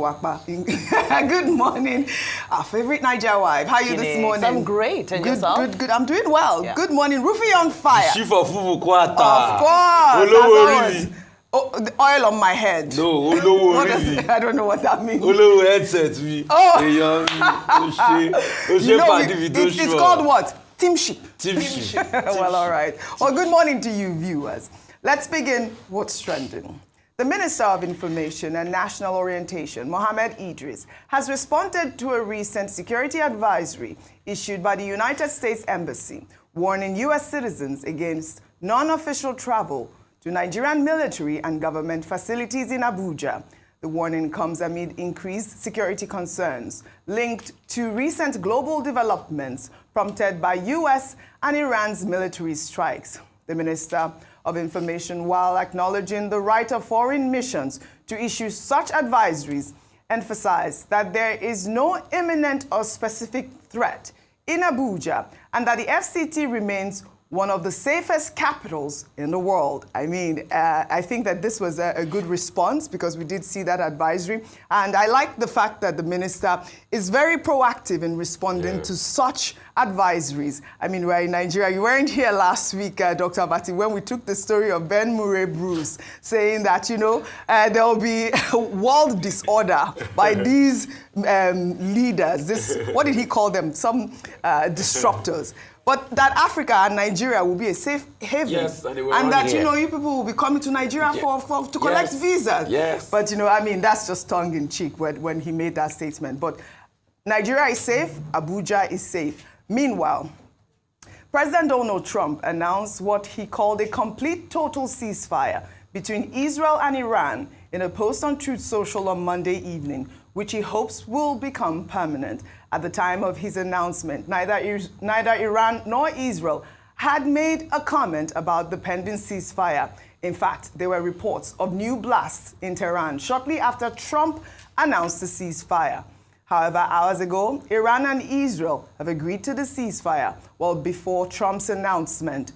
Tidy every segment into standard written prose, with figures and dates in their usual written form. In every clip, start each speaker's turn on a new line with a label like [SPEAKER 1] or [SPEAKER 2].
[SPEAKER 1] Wakpa. Good morning, our favorite Niger wife. How are you this morning?
[SPEAKER 2] I'm great. And yourself?
[SPEAKER 1] Good. I'm doing well. Yeah. Good morning, Rufai on fire.
[SPEAKER 3] Chief of Fufu Kwata.
[SPEAKER 1] Of course.
[SPEAKER 3] Really?
[SPEAKER 1] Oh, the oil on my head.
[SPEAKER 3] No, really.
[SPEAKER 1] I don't know what that means.
[SPEAKER 3] Headset.
[SPEAKER 1] Oh. It's called what? Teamship.
[SPEAKER 3] Teamship.
[SPEAKER 1] Well, all right. Well, good morning to you, viewers. Let's begin what's trending. The Minister of Information and National Orientation, Mohammed Idris, has responded to a recent security advisory issued by the United States Embassy, warning U.S. citizens against non-official travel to Nigerian military and government facilities in Abuja. The warning comes amid increased security concerns linked to recent global developments prompted by U.S. and Iran's military strikes. The Minister of Information, while acknowledging the right of foreign missions to issue such advisories, emphasized that there is no imminent or specific threat in Abuja and that the FCT remains one of the safest capitals in the world. I mean, I think that this was a good response because we did see that advisory. And I like the fact that the minister is very proactive in responding to such advisories. I mean, we're in Nigeria. You weren't here last week, Dr. Abati, when we took the story of Ben Murray Bruce saying that, you know, there will be world disorder by these leaders. This, what did he call them? Some disruptors. But that Africa and Nigeria will be a safe haven.
[SPEAKER 3] Yes, and
[SPEAKER 1] that, you know, you people will be coming to Nigeria to collect visas.
[SPEAKER 3] Yes.
[SPEAKER 1] But, you know, I mean, that's just tongue-in-cheek when he made that statement. But Nigeria is safe, Abuja is safe. Meanwhile, President Donald Trump announced what he called a complete total ceasefire between Israel and Iran in a post on Truth Social on Monday evening, which he hopes will become permanent. At the time of his announcement, neither Iran nor Israel had made a comment about the pending ceasefire. In fact, there were reports of new blasts in Tehran shortly after Trump announced the ceasefire. However, hours ago, Iran and Israel have agreed to the ceasefire, while before Trump's announcement,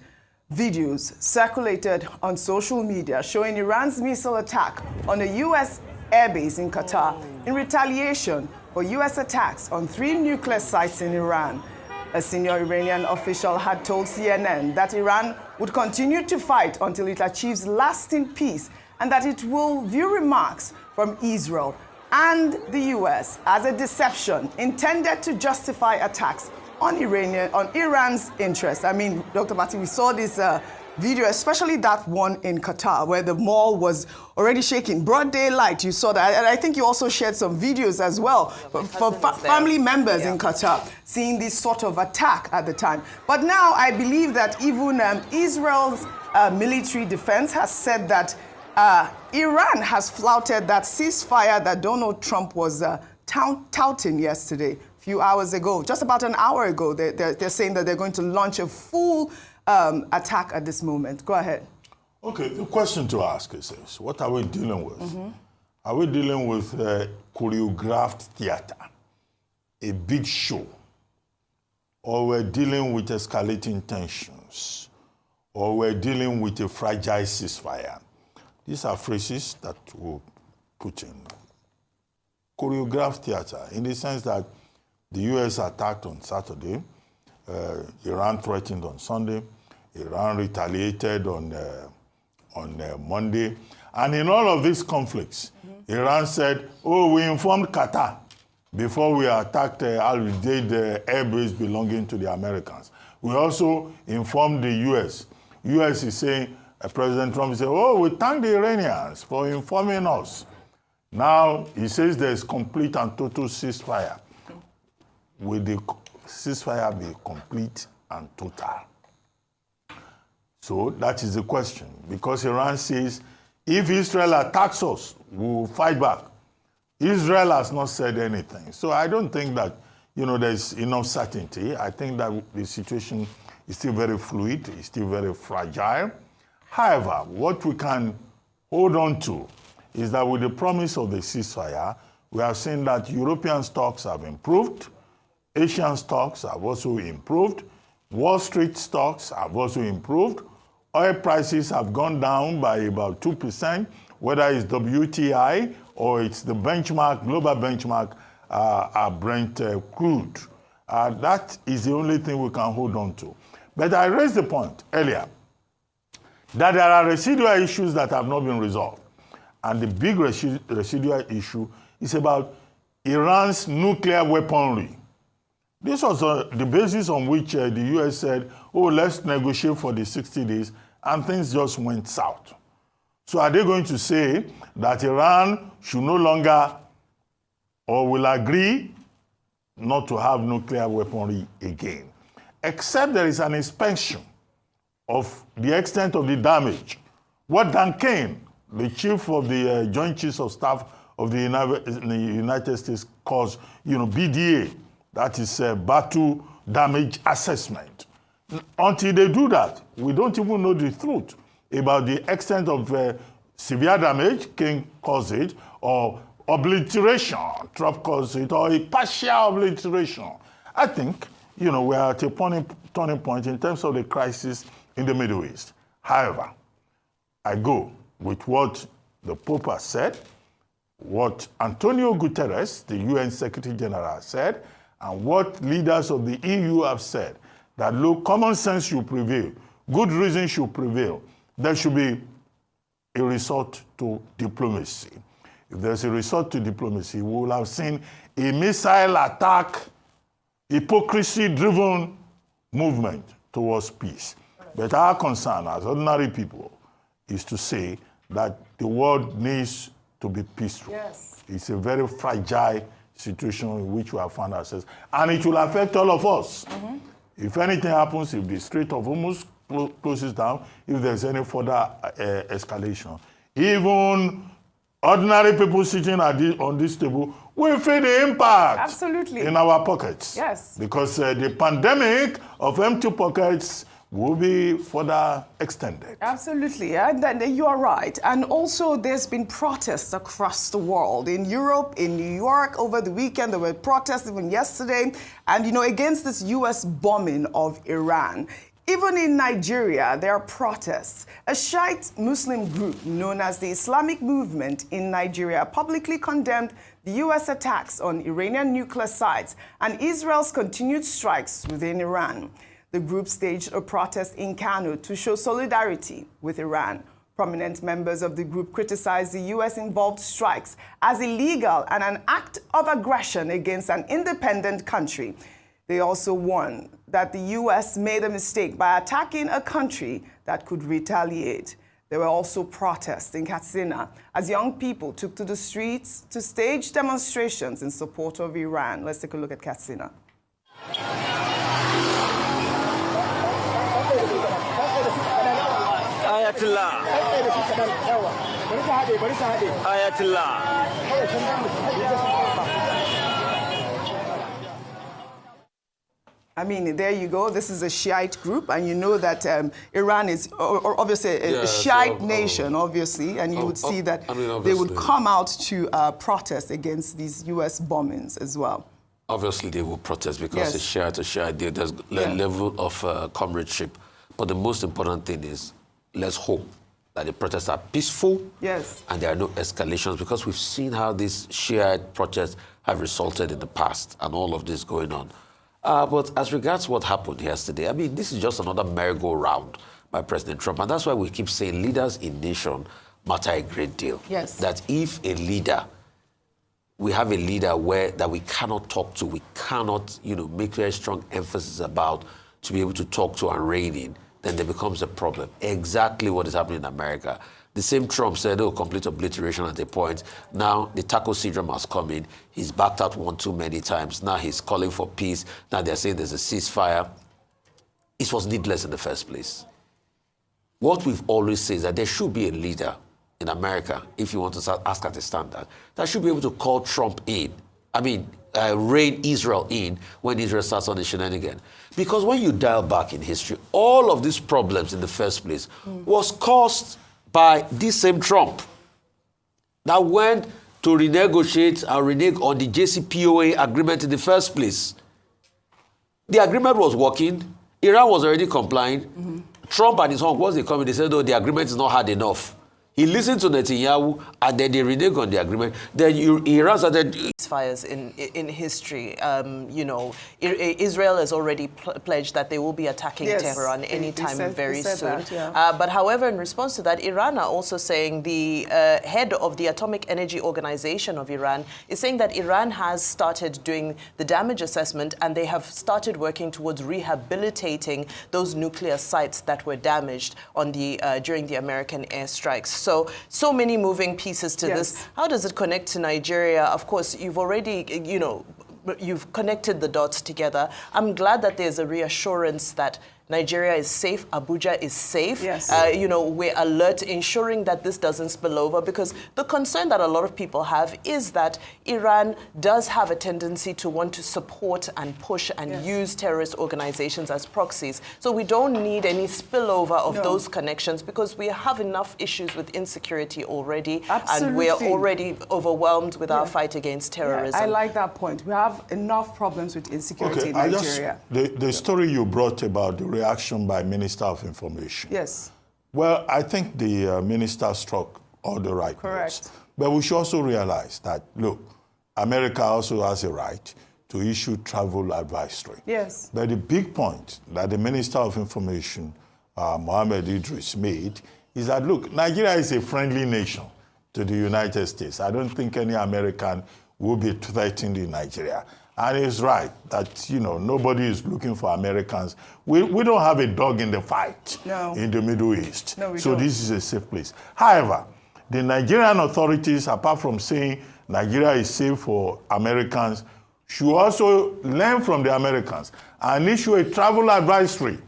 [SPEAKER 1] videos circulated on social media showing Iran's missile attack on a U.S. airbase in Qatar in retaliation for U.S. attacks on 3 nuclear sites in Iran. A senior Iranian official had told CNN that Iran would continue to fight until it achieves lasting peace and that it will view remarks from Israel and the U.S. as a deception intended to justify attacks on Iran's interests. I mean, Dr. Abati, we saw this video, especially that one in Qatar, where the mall was already shaking. Broad daylight, you saw that. And I think you also shared some videos as well for family members in Qatar, seeing this sort of attack at the time. But now I believe that even Israel's military defense has said that Iran has flouted that ceasefire that Donald Trump was touting yesterday, a few hours ago. Just about an hour ago, they're saying that they're going to launch a full attack at this moment. Go ahead.
[SPEAKER 4] Okay, the question to ask is this. What are we dealing with? Are we dealing with choreographed theater, a big show, or we're dealing with escalating tensions, or we're dealing with a fragile ceasefire? These are phrases that we'll put in. Choreographed theater, in the sense that the U.S. attacked on Saturday, Iran threatened on Sunday, Iran retaliated on Monday. And in all of these conflicts, Iran said, oh, we informed Qatar before we attacked Al-Udeid airbase belonging to the Americans. We also informed the U.S. U.S. is saying, President Trump said, oh, we thank the Iranians for informing us. Now, he says there's complete and total ceasefire. Will the ceasefire be complete and total? So that is the question. Because Iran says, if Israel attacks us, we will fight back. Israel has not said anything. So I don't think that, you know, there's enough certainty. I think that the situation is still very fluid, it's still very fragile. However, what we can hold on to is that with the promise of the ceasefire, we have seen that European stocks have improved, Asian stocks have also improved, Wall Street stocks have also improved, oil prices have gone down by about 2%, whether it's WTI or it's the benchmark, global benchmark, Brent crude. That is the only thing we can hold on to. But I raised the point earlier that there are residual issues that have not been resolved. And the big residual issue is about Iran's nuclear weaponry. This was the basis on which the US said, oh, let's negotiate for the 60 days, and things just went south. So are they going to say that Iran should no longer or will agree not to have nuclear weaponry again? Except there is an inspection of the extent of the damage. What Dan Kane, the chief of the Joint Chiefs of Staff of the United States, calls, BDA, that is battle damage assessment. Until they do that, we don't even know the truth about the extent of severe damage, King calls it, or obliteration, Trump calls it, or a partial obliteration. I think, we are at a turning point in terms of the crisis in the Middle East. However, I go with what the Pope has said, what Antonio Guterres, the UN Secretary General, said, and what leaders of the EU have said, that look, common sense should prevail, good reason should prevail. There should be a resort to diplomacy. If there's a resort to diplomacy, we will have seen a missile attack, hypocrisy-driven movement towards peace. But our concern as ordinary people is to say that the world needs to be peaceful.
[SPEAKER 1] Yes.
[SPEAKER 4] It's a very fragile situation in which we have found ourselves. And it will affect all of us. Mm-hmm. If anything happens, if the Strait of Hormuz closes down, if there's any further escalation, even ordinary people sitting on this table will feel the impact.
[SPEAKER 1] Absolutely.
[SPEAKER 4] In our pockets.
[SPEAKER 1] Yes.
[SPEAKER 4] Because the pandemic of empty pockets will be further extended.
[SPEAKER 1] Absolutely, and you are right. And also there's been protests across the world. In Europe, in New York, over the weekend, there were protests even yesterday, and against this US bombing of Iran. Even in Nigeria, there are protests. A Shiite Muslim group known as the Islamic Movement in Nigeria publicly condemned the US attacks on Iranian nuclear sites and Israel's continued strikes within Iran. The group staged a protest in Kano to show solidarity with Iran. Prominent members of the group criticized the US-involved strikes as illegal and an act of aggression against an independent country. They also warned that the US made a mistake by attacking a country that could retaliate. There were also protests in Katsina as young people took to the streets to stage demonstrations in support of Iran. Let's take a look at Katsina.
[SPEAKER 2] Ayatollah. Ayatollah.
[SPEAKER 1] I mean, there you go. This is a Shiite group, and you know that Iran is obviously a Shiite nation, obviously, and you would see that they would come out to protest against these U.S. bombings as well.
[SPEAKER 2] Obviously, they will protest because it's Shiite. There's a level of comradeship. But the most important thing is, let's hope that the protests are peaceful and there are no escalations, because we've seen how these Shiite protests have resulted in the past and all of this going on. But as regards what happened yesterday, I mean, this is just another merry-go-round by President Trump. And that's why we keep saying leaders in nation matter a great deal.
[SPEAKER 1] Yes.
[SPEAKER 2] That if a leader, we have a leader that we cannot talk to, we cannot, make very strong emphasis about to be able to talk to and rein in, then there becomes a problem. Exactly what is happening in America. The same Trump said, complete obliteration at a point. Now the taco syndrome has come in. He's backed out one too many times. Now he's calling for peace. Now they're saying there's a ceasefire. It was needless in the first place. What we've always said is that there should be a leader in America, if you want to ask at a standard, that should be able to call Trump in. I mean, rein Israel in when Israel starts on the shenanigan. Because when you dial back in history, all of these problems in the first place was caused by this same Trump that went to renegotiate and renege on the JCPOA agreement in the first place. The agreement was working. Iran was already complying. Trump and his home, once they come in, they said, the agreement is not hard enough. He listened to Netanyahu, and then they reneged on the agreement. Then Iran started
[SPEAKER 5] Fires in history. Israel has already pledged that they will be attacking Tehran anytime very soon. But however, in response to that, Iran are also saying the head of the Atomic Energy Organization of Iran is saying that Iran has started doing the damage assessment and they have started working towards rehabilitating those nuclear sites that were damaged on during the American airstrikes. So many moving pieces to this. How does it connect to Nigeria? Of course, you've already, you've connected the dots together. I'm glad that there's a reassurance that Nigeria is safe, Abuja is safe.
[SPEAKER 1] Yes.
[SPEAKER 5] We're alert, ensuring that this doesn't spill over, because the concern that a lot of people have is that Iran does have a tendency to want to support and push and use terrorist organizations as proxies. So we don't need any spillover of those connections, because we have enough issues with insecurity already.
[SPEAKER 1] Absolutely.
[SPEAKER 5] And we're already overwhelmed with our fight against terrorism.
[SPEAKER 1] I like that point. We have enough problems with insecurity in Nigeria.
[SPEAKER 4] The story you brought about the reaction by Minister of Information.
[SPEAKER 1] Yes.
[SPEAKER 4] Well, I think the minister struck all the right notes. But we should also realize that, look, America also has a right to issue travel advisory.
[SPEAKER 1] Yes.
[SPEAKER 4] But the big point that the Minister of Information, Mohammed Idris, made is that, look, Nigeria is a friendly nation to the United States. I don't think any American will be threatened in Nigeria. And he's right that, nobody is looking for Americans. We don't have a dog in the fight in the Middle East.
[SPEAKER 1] No, we
[SPEAKER 4] so
[SPEAKER 1] don't.
[SPEAKER 4] this is a safe place. However, the Nigerian authorities, apart from saying Nigeria is safe for Americans, should also learn from the Americans and issue a travel advisory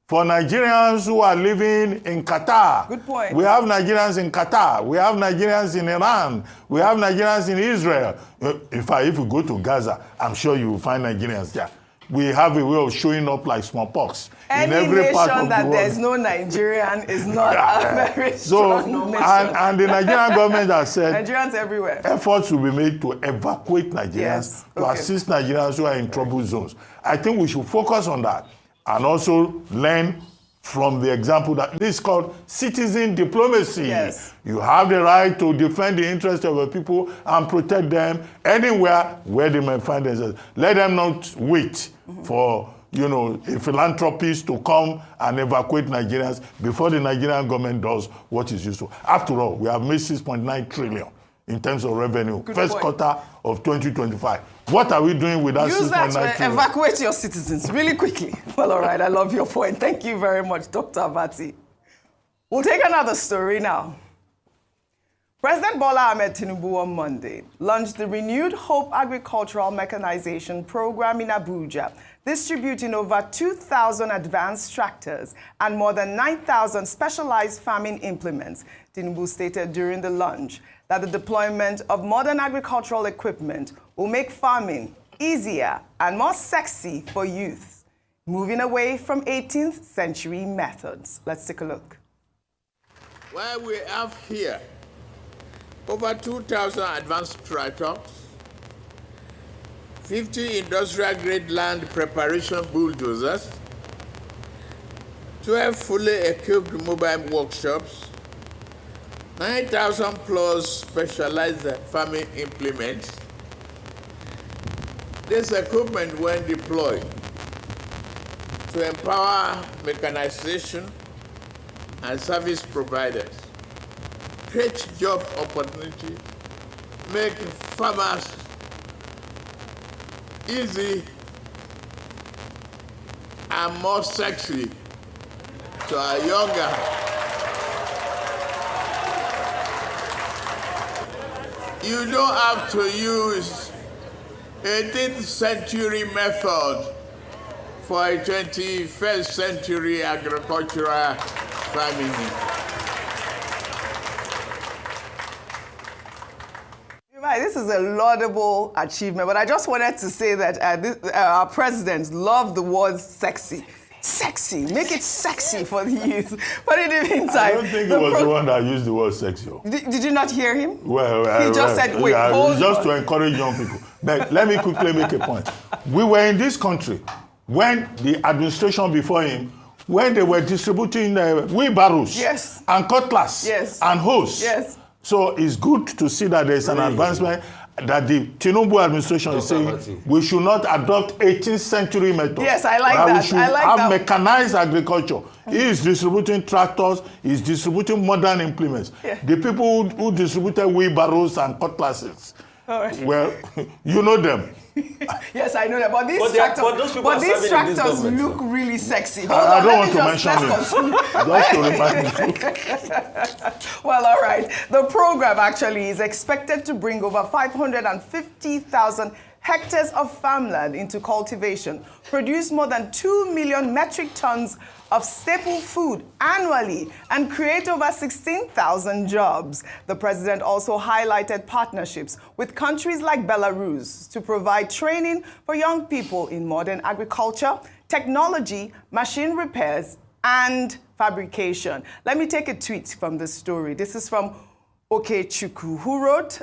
[SPEAKER 4] for Nigerians who are living in Qatar.
[SPEAKER 1] Good point.
[SPEAKER 4] We have Nigerians in Qatar. We have Nigerians in Iran. We have Nigerians in Israel. In fact, if you go to Gaza, I'm sure you will find Nigerians there. We have a way of showing up like smallpox in every part of the world. Any nation
[SPEAKER 1] that there's no Nigerian is not a very strong nation.
[SPEAKER 4] And the Nigerian government has said
[SPEAKER 1] Nigerians everywhere.
[SPEAKER 4] Efforts will be made to evacuate Nigerians, to assist Nigerians who are in trouble zones. I think we should focus on that and also learn from the example that this is called citizen diplomacy.
[SPEAKER 1] Yes.
[SPEAKER 4] You have the right to defend the interests of the people and protect them anywhere where they may find themselves. Let them not wait for a philanthropist to come and evacuate Nigerians before the Nigerian government does what is useful. After all, we have made 6.9 trillion in terms of revenue, first quarter of 2025. What are we doing with that 6.9 trillion?
[SPEAKER 1] Use that to evacuate your citizens really quickly. Well, all right, I love your point. Thank you very much, Dr. Abati. We'll take another story now. President Bola Ahmed Tinubu on Monday launched the renewed Hope Agricultural Mechanization Program in Abuja, distributing over 2,000 advanced tractors and more than 9,000 specialized farming implements. Tinubu stated during the launch that the deployment of modern agricultural equipment will make farming easier and more sexy for youth, moving away from 18th century methods. Let's take a look.
[SPEAKER 6] Well, we have here over 2,000 advanced tractors, 50 industrial-grade land preparation bulldozers, 12 fully equipped mobile workshops, 9,000 plus specialized farming implements. This equipment, when deployed, to empower mechanization and service providers, create job opportunity, make farmers easy and more sexy to our younger. You don't have to use 18th century method for a 21st century agricultural farming.
[SPEAKER 1] This is a laudable achievement, but I just wanted to say that our president loved the word sexy. Sexy. Make it sexy for the youth. But in the meantime...
[SPEAKER 4] I don't think it was the one that used the word sexy.
[SPEAKER 1] Did you not hear him?
[SPEAKER 4] He
[SPEAKER 1] just said, wait, hold
[SPEAKER 4] just
[SPEAKER 1] on.
[SPEAKER 4] to encourage young people. But let me quickly make a point. We were in this country when the administration before him when they were distributing wheelbarrows and cutlass and hose. So it's good to see that there's an advancement, that the Tinubu administration is saying we should not adopt 18th century methods.
[SPEAKER 1] Yes, I like that.
[SPEAKER 4] We should have mechanized agriculture. He is distributing tractors, he's distributing modern implements. The people who distributed wheelbarrows and cutlasses, well, you know them.
[SPEAKER 1] Yes, I know that. But these tractors look really sexy.
[SPEAKER 4] I don't want to mention it. Just to remind you.
[SPEAKER 1] Well, all right. The program actually is expected to bring over 550,000 hectares of farmland into cultivation, produce more than 2 million metric tons of staple food annually, and create over 16,000 jobs. The president also highlighted partnerships with countries like Belarus to provide training for young people in modern agriculture, technology, machine repairs, and fabrication. Let me take a tweet from this story. This is from Okechukwu, who wrote,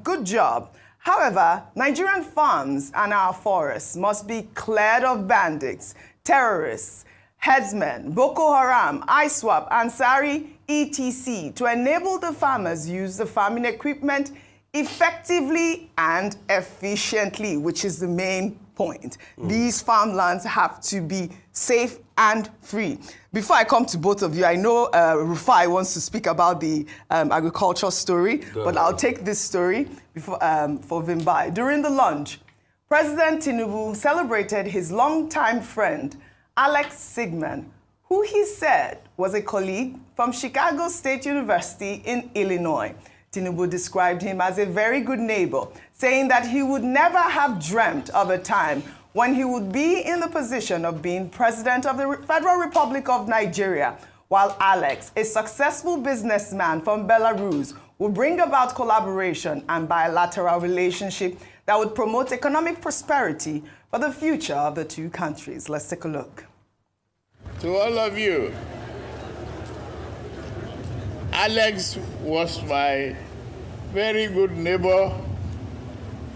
[SPEAKER 1] good job. However, Nigerian farms and our forests must be cleared of bandits, terrorists, headsmen, Boko Haram, ISWAP, Ansari, etc. to enable the farmers use the farming equipment effectively and efficiently, which is the main point. These farmlands have to be safe and free. Before I come to both of you, I know Rufai wants to speak about the agriculture story, but I'll take this story before, for Vimbai. During the lunch, President Tinubu celebrated his longtime friend, Alex Sigman, who he said was a colleague from Chicago State University in Illinois. Tinubu described him as a very good neighbor, saying that he would never have dreamt of a time when he would be in the position of being president of the Federal Republic of Nigeria, while Alex, a successful businessman from Belarus, will bring about collaboration and bilateral relationship that would promote economic prosperity for the future of the two countries. Let's take a look.
[SPEAKER 6] To all of you, Alex was my very good neighbor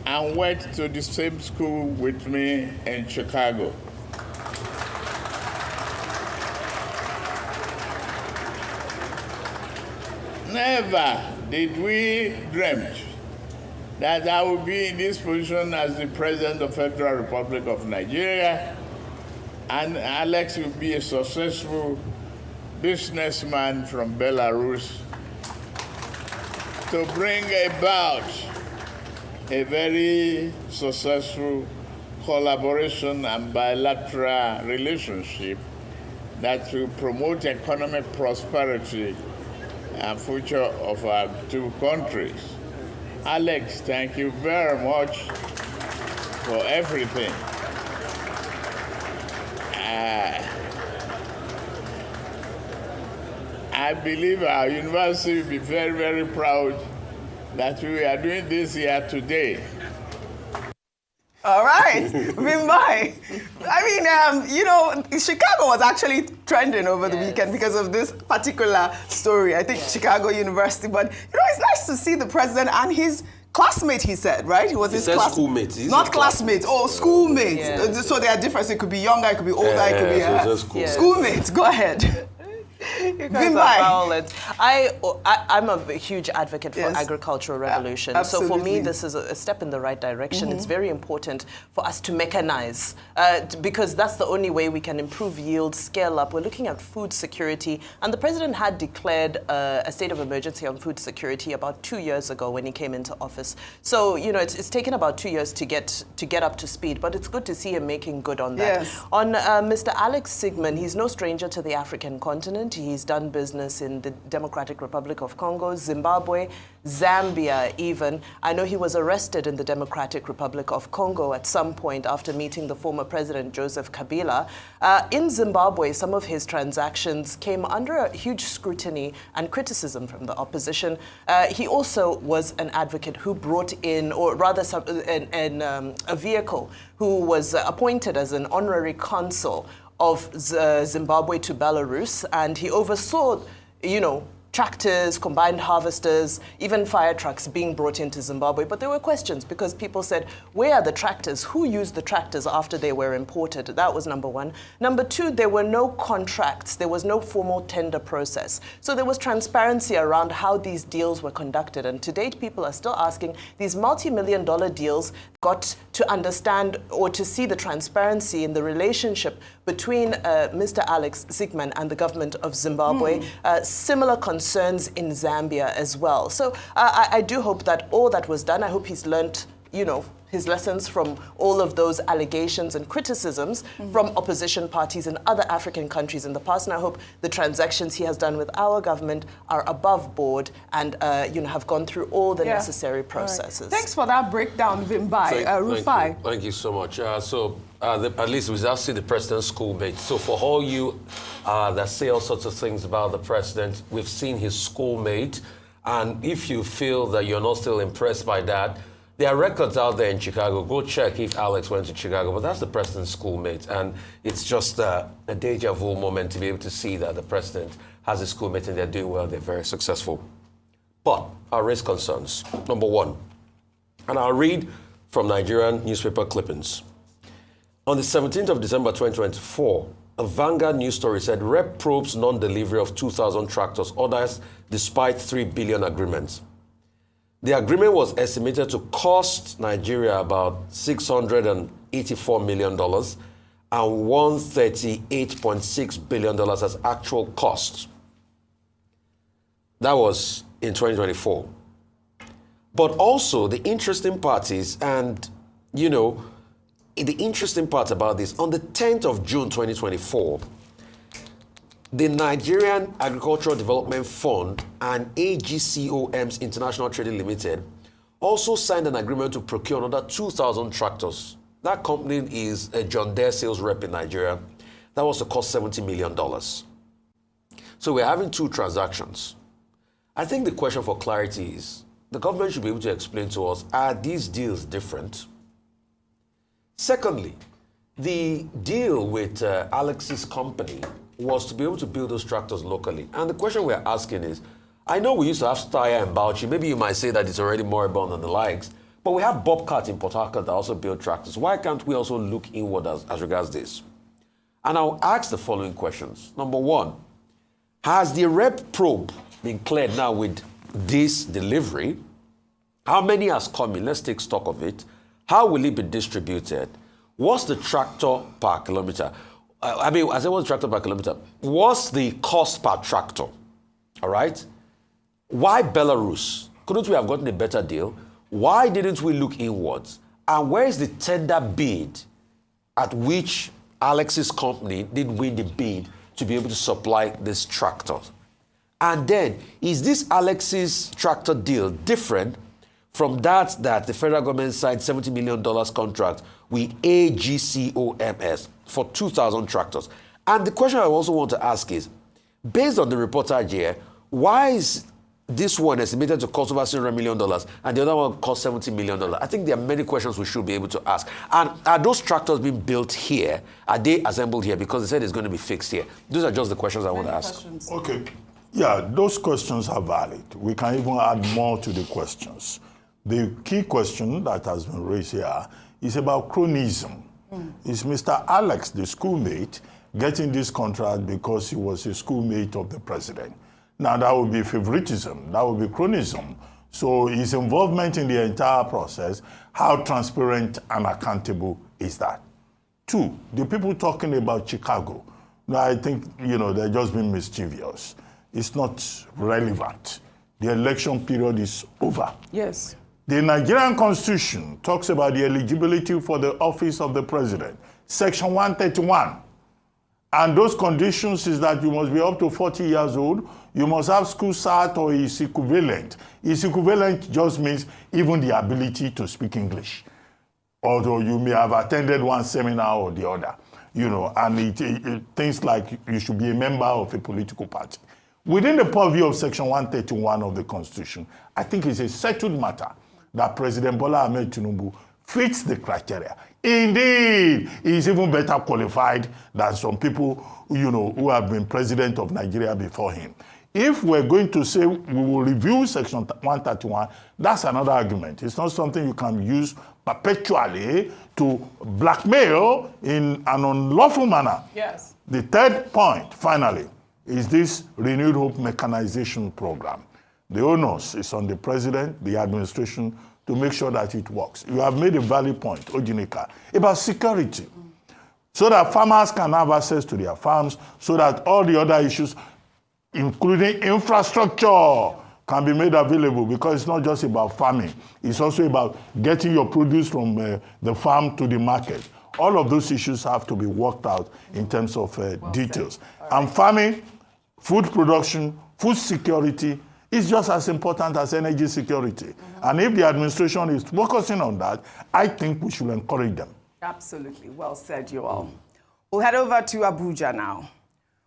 [SPEAKER 6] and went to the same school with me in Chicago. Never did we dream that I would be in this position as the President of the Federal Republic of Nigeria, and Alex will be a successful businessman from Belarus to bring about a very successful collaboration and bilateral relationship that will promote economic prosperity and future of our two countries. Alex, thank you very much for everything. I believe our university will be very, very proud that we are doing this here today.
[SPEAKER 1] All right, Vimbai. I mean, you know, Chicago was actually trending over the weekend because of this particular story. I think Chicago University, but you know, it's nice to see the president and his classmate, he said, right? He was his
[SPEAKER 3] schoolmate.
[SPEAKER 1] Not classmates. Oh, schoolmates. Yeah. So they are different. So it could be younger, it could be older, it could be schoolmates. Go ahead.
[SPEAKER 5] You guys are violent. I'm a huge advocate for agricultural revolution. So for me, this is a step in the right direction. It's very important for us to mechanize because that's the only way we can improve yield, scale up. We're looking at food security, and the president had declared a state of emergency on food security about 2 years ago when he came into office. So you know, it's taken about 2 years to get up to speed, but it's good to see him making good on that. On Mr. Alex Sigman, he's no stranger to the African continent. He's done business in the Democratic Republic of Congo, Zimbabwe, Zambia even. I know he was arrested in the Democratic Republic of Congo at some point after meeting the former president, Joseph Kabila. In Zimbabwe, some of his transactions came under a huge scrutiny and criticism from the opposition. He also was an advocate who brought in, or rather a vehicle who was appointed as an honorary consul of Zimbabwe to Belarus, and he oversaw, you know, tractors, combined harvesters, even fire trucks being brought into Zimbabwe. But there were questions because people said, where are the tractors? Who used the tractors after they were imported? That was number one. Number two, there were no contracts. There was no formal tender process. So there was transparency around how these deals were conducted. And to date, people are still asking, these multi-million-dollar deals got to understand or to see the transparency in the relationship between Mr. Alex Sigman and the government of Zimbabwe. Similar concerns in Zambia as well. So I do hope that all that was done, I hope he's learnt, his lessons from all of those allegations and criticisms from opposition parties in other African countries in the past. And I hope the transactions he has done with our government are above board and have gone through all the necessary processes.
[SPEAKER 1] Right. Thanks for that breakdown, Vimbai. Rufai.
[SPEAKER 2] Thank you so much. At least we just see the president's schoolmate. So for all you that say all sorts of things about the president, we've seen his schoolmate. And if you feel that you're not still impressed by that, there are records out there in Chicago. Go check if Alex went to Chicago. But that's the president's schoolmate. And it's just a deja vu moment to be able to see that the president has a schoolmate and they're doing well, they're very successful. But I raise concerns. Number one, and I'll read from Nigerian newspaper clippings. On the 17th of December 2024, a Vanguard news story said Rep probes non-delivery of 2,000 tractors orders despite $3 billion agreements. The agreement was estimated to cost Nigeria about $684 million and $138.6 billion as actual costs. That was in 2024. But also the interesting part is, and the interesting part about this, on the 10th of June 2024, the Nigerian Agricultural Development Fund and AGCOM's International Trading Limited also signed an agreement to procure another 2,000 tractors. That company is a John Deere sales rep in Nigeria. That was to cost $70 million. So we're having two transactions. I think the question for clarity is, the government should be able to explain to us, are these deals different? Secondly, the deal with Alex's company was to be able to build those tractors locally. And the question we're asking is, I know we used to have Steyr and Bauchi. Maybe you might say that it's already moribund than the likes, but we have Bobcat in Port Harcourt that also build tractors. Why can't we also look inward as regards this? And I'll ask the following questions. Number one, has the rep probe been cleared now with this delivery? How many has come in? Let's take stock of it. How will it be distributed? What's the tractor per kilometer? I said what's the tractor per kilometer? What's the cost per tractor? All right? Why Belarus? Couldn't we have gotten a better deal? Why didn't we look inwards? And where is the tender bid at which Alex's company did win the bid to be able to supply this tractor? And then, is this Alex's tractor deal different from that the federal government signed $70 million contract with AGCOMS for 2,000 tractors? And the question I also want to ask is, based on the reportage here, why is this one estimated to cost over $600 million and the other one cost $70 million? I think there are many questions we should be able to ask. And are those tractors being built here? Are they assembled here? Because they said it's going to be fixed here. Those are just the questions I want to ask.
[SPEAKER 4] Okay. Yeah, those questions are valid. We can even add more to the questions. The key question that has been raised here is about chronism. Is Mr. Alex, the schoolmate, getting this contract because he was a schoolmate of the president? Now, that would be favoritism. That would be chronism. So his involvement in the entire process, how transparent and accountable is that? Two, the people talking about Chicago, I think, they're just being mischievous. It's not relevant. The election period is over.
[SPEAKER 1] Yes.
[SPEAKER 4] The Nigerian Constitution talks about the eligibility for the office of the president, Section 131. And those conditions is that you must be up to 40 years old, you must have school cert or its equivalent. Its equivalent just means even the ability to speak English. Although you may have attended one seminar or the other, and things like you should be a member of a political party. Within the purview of Section 131 of the Constitution, I think it's a settled matter that President Bola Ahmed Tinubu fits the criteria. Indeed, he is even better qualified than some people, who have been president of Nigeria before him. If we're going to say we will review Section 131, that's another argument. It's not something you can use perpetually to blackmail in an unlawful manner.
[SPEAKER 1] Yes.
[SPEAKER 4] The third point, finally, is this renewed hope mechanization program. The onus is on the president, the administration, to make sure that it works. You have made a valid point, Ojinika, about security, so that farmers can have access to their farms, so that all the other issues, including infrastructure, can be made available, because it's not just about farming. It's also about getting your produce from the farm to the market. All of those issues have to be worked out in terms of details. And farming, food production, food security is just as important as energy security. And if the administration is focusing on that, I think we should encourage them.
[SPEAKER 1] Absolutely. Well said, you all. We'll head over to Abuja now,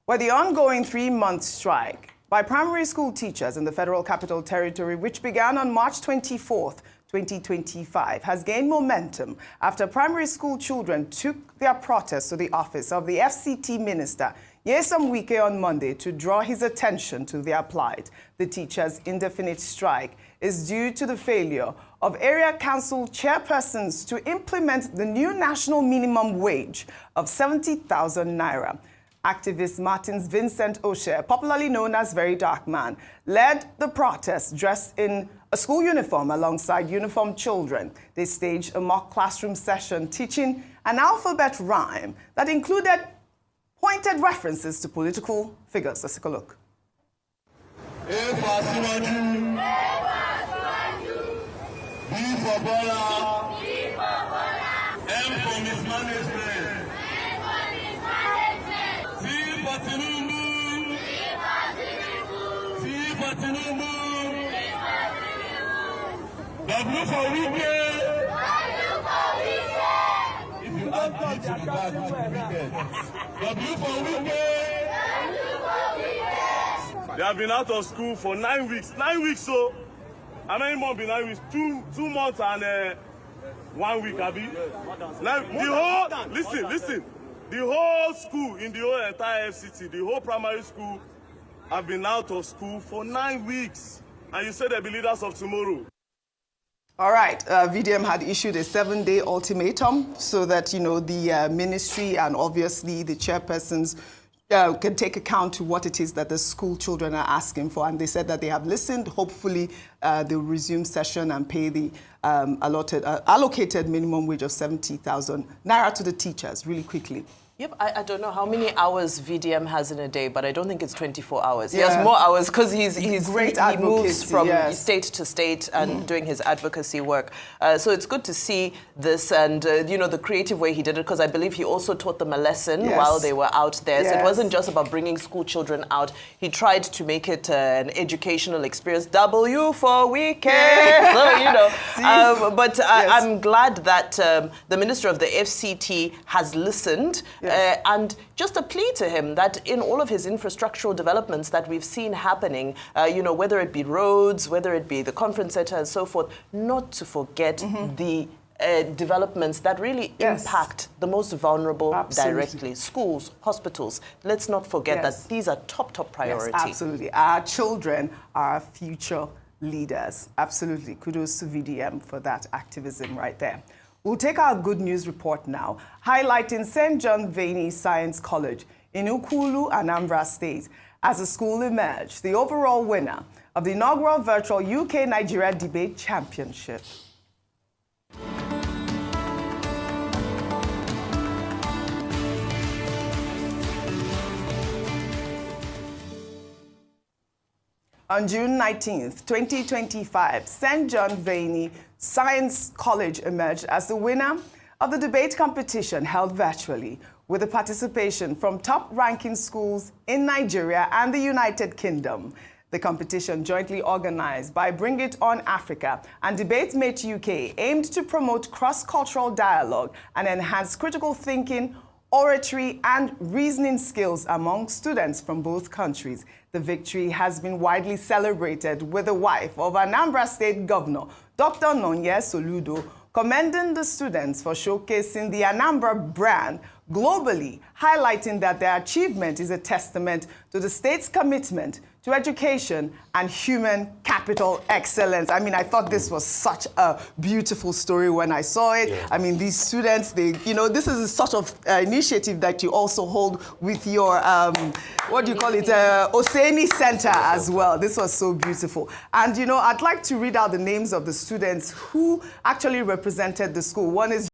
[SPEAKER 1] where the ongoing 3-month strike by primary school teachers in the Federal Capital Territory, which began on March 24th, 2025, has gained momentum after primary school children took their protest to the office of the FCT minister, Nyesom Wike, on Monday to draw his attention to their plight. The teachers' indefinite strike is due to the failure of area council chairpersons to implement the new national minimum wage of 70,000 naira. Activist Martins Vincent Osher, popularly known as Very Dark Man, led the protest dressed in a school uniform alongside uniformed children. They staged a mock classroom session teaching an alphabet rhyme that included pointed references to political figures. Let's take a look.
[SPEAKER 7] A for Tinubu, B for Bola, M for mismanagement, C for Tinubu, C for Tinubu, W for Wike. If you add it to the back, it's wicked. W for Wike.
[SPEAKER 8] They have been out of school for 9 weeks. 9 weeks, so how many months been 9 weeks? 2 months and 1 week, Abi. Listen. The whole school in the whole entire FCT, the whole primary school, have been out of school for 9 weeks. And you say they'll be leaders of tomorrow.
[SPEAKER 1] All right, VDM had issued a 7-day ultimatum so that, the ministry and obviously the chairpersons can take account to what it is that the school children are asking for. And they said that they have listened. Hopefully, they'll resume session and pay the allocated minimum wage of 70,000 naira to the teachers really quickly.
[SPEAKER 5] Yep, I don't know how many hours VDM has in a day, but I don't think it's 24 hours. He has more hours because he moves from state to state and doing his advocacy work. So it's good to see this and, the creative way he did it, because I believe he also taught them a lesson while they were out there. So it wasn't just about bringing school children out. He tried to make it an educational experience. W for weekend. So, but I'm glad that the minister of the FCT has listened. And just a plea to him that in all of his infrastructural developments that we've seen happening, whether it be roads, whether it be the conference center and so forth, not to forget the developments that really impact the most vulnerable directly. Schools, hospitals. Let's not forget that these are top priority.
[SPEAKER 1] Yes, absolutely. Our children are our future leaders. Absolutely. Kudos to VDM for that activism right there. We'll take our good news report now, highlighting St. John Vianney Science College in Ukulu, Anambra State, as the school emerged the overall winner of the inaugural virtual UK-Nigeria Debate Championship. On June 19th, 2025, St. John Vianney Science College emerged as the winner of the debate competition held virtually, with the participation from top-ranking schools in Nigeria and the United Kingdom. The competition, jointly organized by Bring It On Africa and DebateMate UK, aimed to promote cross-cultural dialogue and enhance critical thinking, oratory, and reasoning skills among students from both countries. The victory has been widely celebrated, with the wife of Anambra State Governor, Dr. Nonye Soludo, commending the students for showcasing the Anambra brand globally, highlighting that their achievement is a testament to the state's commitment to education and human capital excellence. I mean, I thought this was such a beautiful story when I saw it.
[SPEAKER 2] Yeah.
[SPEAKER 1] I mean, these students, this is a sort of initiative that you also hold with your, what do you call it, Oseni Center as well. This was so beautiful. And, I'd like to read out the names of the students who actually represented the school. One is